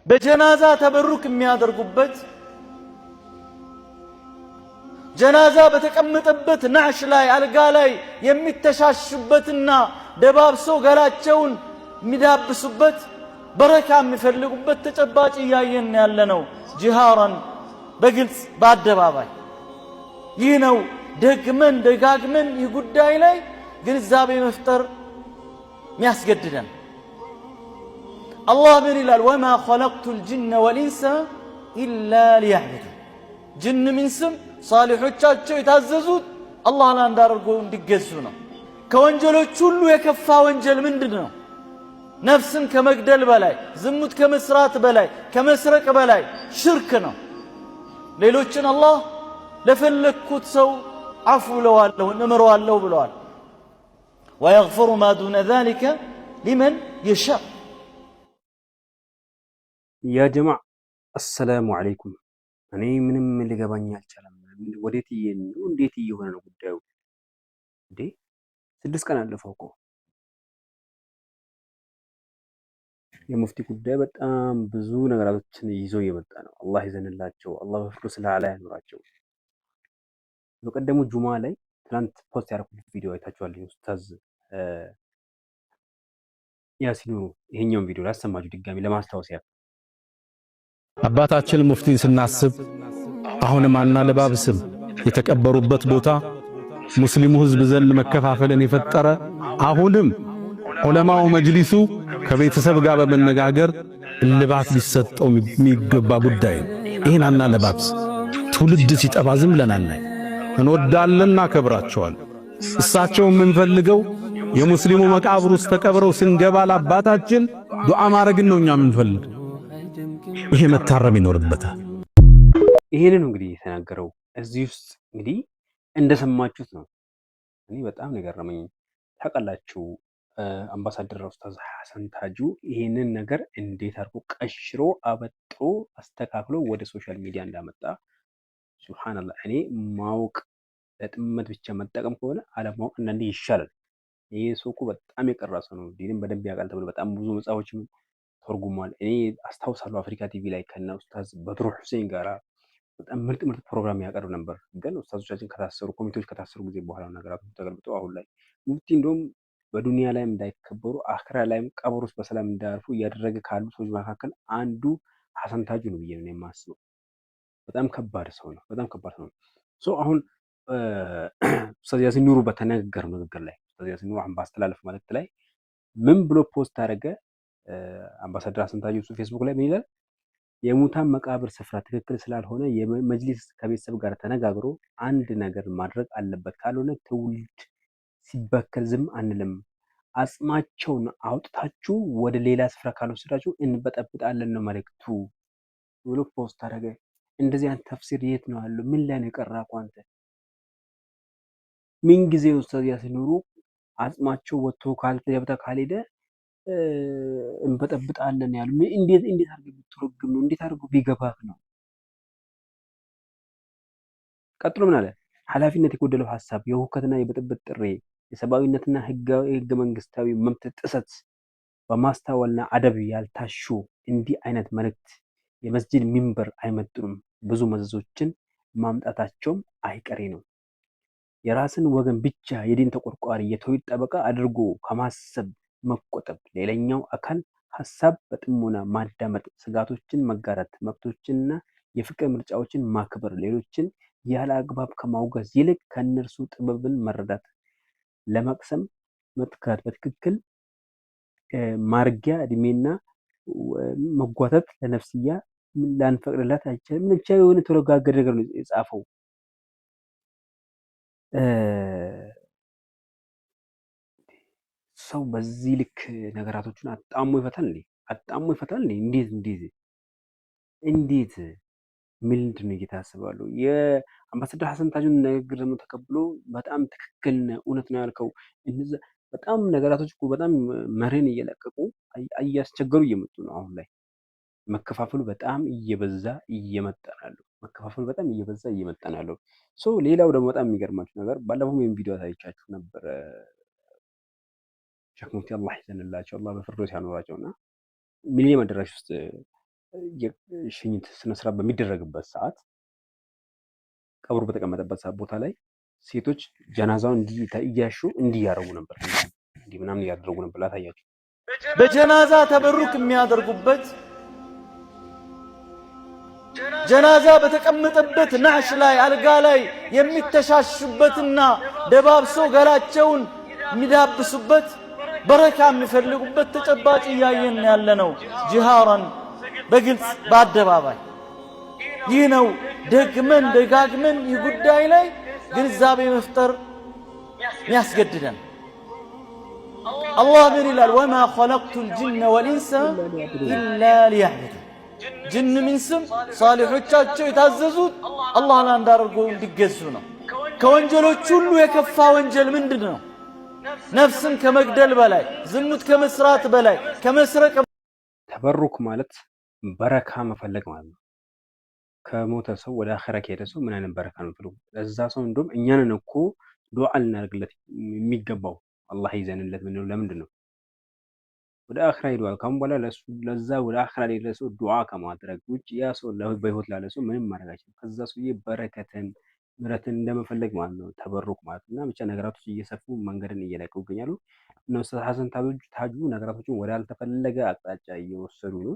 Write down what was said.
በጀናዛ ተበሩክ የሚያደርጉበት ጀናዛ በተቀመጠበት ናሽ ላይ አልጋ ላይ የሚተሻሹበትና ደባብሶ ገላቸውን የሚዳብሱበት በረካ የሚፈልጉበት ተጨባጭ እያየን ያለነው ጂሃራን በግልጽ በአደባባይ። ይህ ነው ደግመን ደጋግመን ይህ ጉዳይ ላይ ግንዛቤ መፍጠር የሚያስገድደን። አላህ ምን ይላል? ወማ ኸለቅቱል ጅነ ወልኢንሰ ኢላ ሊያዕቡዱን። ጅን ሚንስም ሳሊሖቻቸው የታዘዙት አላህን አንድ አድርገው እንዲገዙ ነው። ከወንጀሎች ሁሉ የከፋ ወንጀል ምንድን ነው? ነፍስን ከመግደል በላይ፣ ዝሙት ከመስራት በላይ፣ ከመስረቅ በላይ ሽርክ ነው። ሌሎችን አላህ ለፈለግኩት ሰው አፉ እለዋለሁ እምረዋለሁ ብለዋል። ወየግፊሩ ማ ዱነ ዛሊከ ሊመን የሻእ። ያ ጀማዓ አሰላሙ አለይኩም። እኔ ምንም ሊገባኝ አልቻለም። ወዴት ነው? እንዴት እየሆነ ነው ጉዳዩ? እንዴ 6 ቀን አለፈው እኮ። የሙፍቲ ጉዳይ በጣም ብዙ ነገራቶችን ይዞ እየመጣ ነው። አላህ ይዘንላቸው፣ አላህ በፍቅሩ ስላላ ያኖራቸው። በቀደሙ ጁማ ላይ ትናንት ፖስት ያደረኩት ቪዲዮ አይታችኋል። ኡስታዝ ያሲን ኑሩ። ይሄኛውን ቪዲዮ ላሰማችሁ ድጋሚ ለማስታወስ ያክል። አባታችን ሙፍቲን ስናስብ አሁንም አናለባብስም። የተቀበሩበት ቦታ ሙስሊሙ ህዝብ ዘንድ መከፋፈልን የፈጠረ አሁንም ዑለማው መጅሊሱ ከቤተሰብ ጋር በመነጋገር እልባት ሊሰጠው የሚገባ ጉዳይ ነው። ይሄን አናለባብስ። ትውልድ ሲጠፋ ዝም ብለን አናይ። እንወዳለን፣ እናከብራቸዋለን። እሳቸው የምንፈልገው የሙስሊሙ መቃብር ውስጥ ተቀብረው ስንገባ ለአባታችን ዱዓ ማድረግን ነው እኛ የምንፈልግ። ይሄ መታረም ይኖርበታል። ይሄንን እንግዲህ የተናገረው እዚህ ውስጥ እንግዲህ እንደሰማችሁት ነው። እኔ በጣም የገረመኝ ታውቃላችሁ፣ አምባሳደር ኡስታዝ ሐሰን ታጁ ይሄንን ነገር እንዴት አድርጎ ቀሽሮ አበጥሮ አስተካክሎ ወደ ሶሻል ሚዲያ እንዳመጣ ሱብሃንአላህ። እኔ ማወቅ ለጥመት ብቻ መጠቀም ከሆነ አለማወቅ አንዳንዴ ይሻላል። ይሄ ሰው እኮ በጣም የቀራ ሰው ነው። ዲንም በደንብ ያውቃል ተብሎ በጣም ብዙ መጽሐፎችም ተርጉሟል። እኔ አስታውሳለሁ አፍሪካ ቲቪ ላይ ከነ ኡስታዝ በድሩ ሁሴን ጋራ በጣም ምርጥ ፕሮግራም ያቀርብ ነበር። ግን ኡስታዞቻችን ከታሰሩ ኮሚቴዎች ከታሰሩ ጊዜ በኋላ ነገራቱ ተገልብጠው አሁን ላይ ሙፍቲ እንደውም በዱንያ ላይም እንዳይከበሩ አኽራ ላይም ቀብር ውስጥ በሰላም እንዳያርፉ እያደረገ ካሉ ሰዎች መካከል አንዱ ሐሰን ታጁ ነው ብዬ ነው የማስበው። በጣም ከባድ ሰው ነው። በጣም ከባድ ሰው ነው። ሶ አሁን ኡስታዝ ያሲን ኑሩ በተነገረው ንግግር ላይ ኡስታዝ ያሲን ኑሩ አሁን ባስተላለፈው መልእክት ላይ ምን ብሎ ፖስት አደረገ? አምባሳደር ሐሰን ታጁ ፌስቡክ ላይ ምን ይላል? የሙታን መቃብር ስፍራ ትክክል ስላልሆነ የመጅሊስ ከቤተሰብ ጋር ተነጋግሮ አንድ ነገር ማድረግ አለበት፣ ካልሆነ ትውልድ ሲበከል ዝም አንልም። አጽማቸውን አውጥታችሁ ወደ ሌላ ስፍራ ካልወሰዳችሁ እንበጠብጣለን ነው መልእክቱ ብሎ ፖስት አደረገ። እንደዚህ አይነት ተፍሲር የት ነው ያለው? ምን ላይ ነው የቀራኩ አንተ? ምን ጊዜ ኡስታዝ ያሲን ኑሩ አጽማቸው ወጥቶ ካልተያበታ ካልሄደ እንበጠብጣለን ያሉ? እንዴት አድርገው ቢተረጉም ነው? እንዴት አድርገው ቢገባክ ነው? ቀጥሎ ምን አለ? ኃላፊነት የጎደለው ሐሳብ፣ የሁከትና የብጥብጥ ጥሪ፣ የሰብአዊነትና ህገ መንግስታዊ መብት ጥሰት በማስተዋልና አደብ ያልታሹ እንዲህ አይነት መልእክት የመስጂድ ሚንበር አይመጥኑም። ብዙ መዘዞችን ማምጣታቸውም አይቀሬ ነው። የራስን ወገን ብቻ የዲን ተቆርቋሪ የተውሂድ ጠበቃ አድርጎ ከማሰብ መቆጠብ፣ ሌላኛው አካል ሐሳብ በጥሞና ማዳመጥ፣ ስጋቶችን መጋራት፣ መብቶችንና የፍቅር ምርጫዎችን ማክበር፣ ሌሎችን ያለ አግባብ ከማውገዝ ይልቅ ከነርሱ ጥበብን መረዳት፣ ለመቅሰም መትጋት፣ በትክክል ማርጊያ እድሜና መጓተት ለነፍስያ ላንፈቅድላት አይቻልም። ምን ብቻ የሆነ ተረጋገደ ነገር ነው የጻፈው። ሰው በዚህ ልክ ነገራቶችን አጣሞ ይፈታል እንዴ? አጣሞ ይፈታል እንዴ? እንዴት ምንድን ነው እየታሰባሉ? የአምባሳደር ሐሰን ታጁን ንግግር ደግሞ ተቀብሎ በጣም ትክክል ነው፣ እውነት ነው ያልከው። እነዛ በጣም ነገራቶች እኮ በጣም መሬን እየለቀቁ እያስቸገሩ እየመጡ ነው። አሁን ላይ መከፋፈሉ በጣም እየበዛ እየመጣ ነው። ሶ ሌላው ደግሞ በጣም የሚገርማችሁ ነገር ባለፈው ወይም ቪዲዮ ታይቻችሁ ነበር። ሼክ ሙፍቲ አላህ ይዘንላቸው፣ አላህ በፍርዶስ ያኖራቸውና ሚሊኒየም አዳራሽ ውስጥ የሽኝት ስነ ስርዓት በሚደረግበት ሰዓት ቀብሩ በተቀመጠበት ቦታ ላይ ሴቶች ጀናዛውን እያሹ እንዲህ ያደርጉ ነበር። እንዲህ ምናምን እያደረጉ ነበር። ላሳያችሁ። በጀናዛ ተበሩክ የሚያደርጉበት ጀናዛ በተቀመጠበት ናሽ ላይ አልጋ ላይ የሚተሻሹበትና ደባብሶ ገላቸውን የሚዳብሱበት በረካ የሚፈልጉበት ተጨባጭ እያየን ያለነው ጂሃራን በግልጽ በአደባባይ። ይህ ነው ደግመን ደጋግመን ይህ ጉዳይ ላይ ግንዛቤ መፍጠር የሚያስገድደን። አላህ ምን ይላል? ወማ ኸለቅቱል ጅነ ወልኢንሰ ኢላ ሊያዕቡዱን። ጅን ሚንስም ሳሊሖቻቸው የታዘዙት አላህን አንድ አድርገው እንዲገዙ ነው። ከወንጀሎች ሁሉ የከፋ ወንጀል ምንድን ነው? ነፍስን ከመግደል በላይ፣ ዝሙት ከመስራት በላይ፣ ከመስረቅ። ተበሩክ ማለት በረካ መፈለግ ማለት ነው። ከሞተ ሰው ወደ አኺራ ከሄደ ሰው ምን አይነት በረካ ነው የምትፈልጉ? ለዛ ሰው እንደውም እኛንን እኮ ዱዓ ልናደርግለት የሚገባው አላህ ይዘንለት። ምን ለምንድን ነው ወደ አኺራ ሄዷል ካሁን በኋላ ለዛ ወደ አኺራ ሄደ ሰው ዱዓ ከማድረግ ውጭ ያ ሰው በህይወት ላለ ሰው ምንም ማድረግ አይችልም። ከዛ ሰውዬ በረከትን ምሕረትን እንደመፈለግ ማለት ነው ተበሩክ ማለት እና ብቻ ነገራቶች እየሰፉ መንገድን እየለቀቁ ይገኛሉ። እና ኡስታዝ ሐሰን ታጁ ነገራቶችን ወደ አልተፈለገ አቅጣጫ እየወሰዱ ነው።